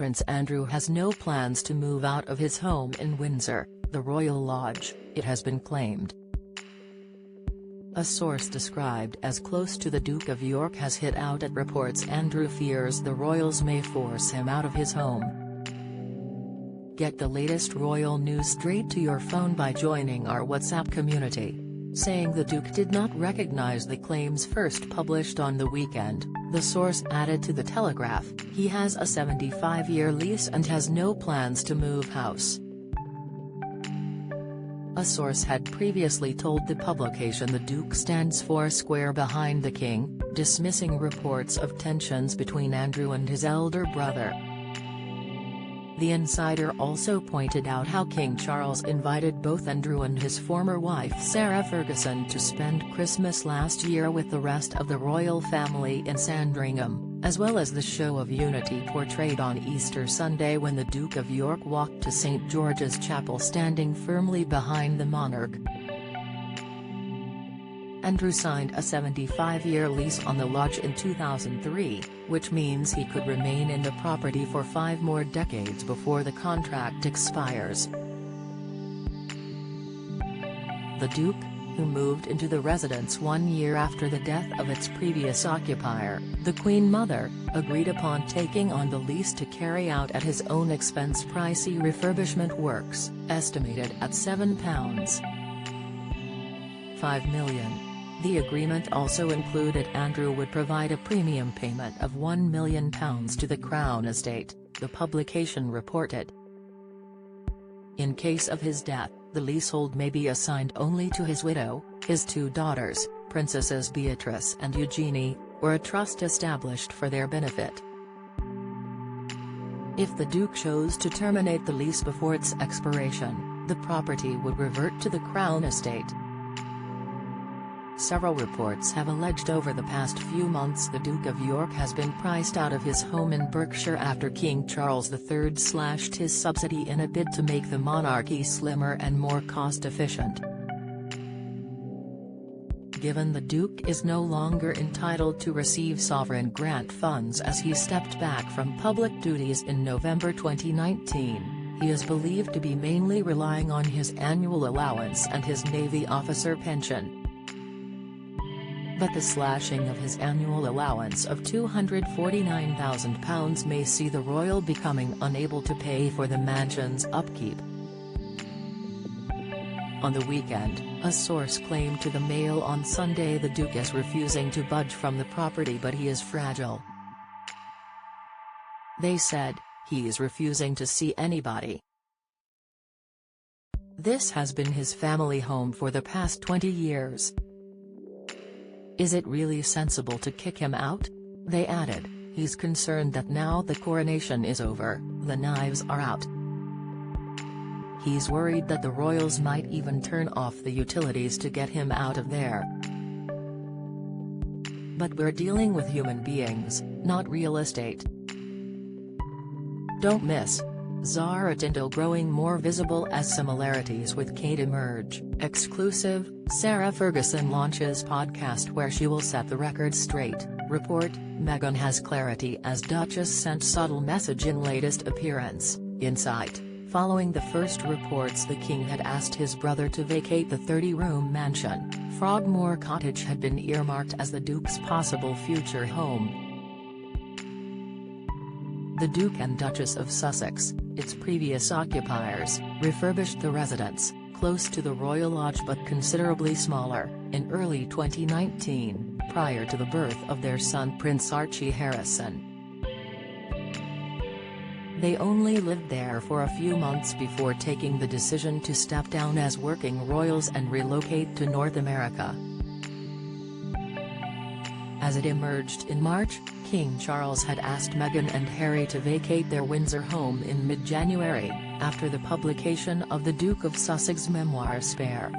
Prince Andrew has no plans to move out of his home in Windsor, the Royal Lodge, it has been claimed. A source described as close to the Duke of York has hit out at reports Andrew fears the royals may force him out of his home. Get the latest royal news straight to your phone by joining our WhatsApp community. Saying the Duke did not recognize the claims first published on the weekend, the source added to the Telegraph, he has a 75-year lease and has no plans to move house. A source had previously told the publication the Duke stands foursquare behind the King, dismissing reports of tensions between Andrew and his elder brother. The insider also pointed out how King Charles invited both Andrew and his former wife Sarah Ferguson to spend Christmas last year with the rest of the royal family in Sandringham, as well as the show of unity portrayed on Easter Sunday when the Duke of York walked to St George's Chapel standing firmly behind the monarch. Andrew signed a 75-year lease on the lodge in 2003, which means he could remain in the property for 5 more decades before the contract expires. The Duke, who moved into the residence 1 year after the death of its previous occupier, the Queen Mother, agreed upon taking on the lease to carry out at his own expense pricey refurbishment works, estimated at £7.5 million. The agreement also included Andrew would provide a premium payment of £1 million to the Crown Estate, the publication reported. In case of his death, the leasehold may be assigned only to his widow, his 2 daughters, Princesses Beatrice and Eugenie, or a trust established for their benefit. If the Duke chose to terminate the lease before its expiration, the property would revert to the Crown Estate. Several reports have alleged over the past few months the Duke of York has been priced out of his home in Berkshire after King Charles III slashed his subsidy in a bid to make the monarchy slimmer and more cost-efficient. Given the Duke is no longer entitled to receive sovereign grant funds as he stepped back from public duties in November 2019, he is believed to be mainly relying on his annual allowance and his Navy officer pension. But the slashing of his annual allowance of £249,000 may see the royal becoming unable to pay for the mansion's upkeep. On the weekend, a source claimed to the Mail on Sunday the Duke is refusing to budge from the property but he is fragile. They said, he is refusing to see anybody. This has been his family home for the past 20 years. Is it really sensible to kick him out? They added, he's concerned that now the coronation is over, the knives are out. He's worried that the royals might even turn off the utilities to get him out of there. But we're dealing with human beings, not real estate. Don't miss. Zara Tindall growing more visible as similarities with Kate emerge. Exclusive, Sarah Ferguson launches podcast where she will set the record straight. Report, Meghan has clarity as Duchess sent subtle message in latest appearance. Insight, following the first reports the King had asked his brother to vacate the 30-room mansion, Frogmore Cottage had been earmarked as the Duke's possible future home. The Duke and Duchess of Sussex, its previous occupiers, refurbished the residence, close to the Royal Lodge but considerably smaller, in early 2019, prior to the birth of their son Prince Archie Harrison. They only lived there for a few months before taking the decision to step down as working royals and relocate to North America. As it emerged in March, King Charles had asked Meghan and Harry to vacate their Windsor home in mid-January, after the publication of the Duke of Sussex memoir Spare.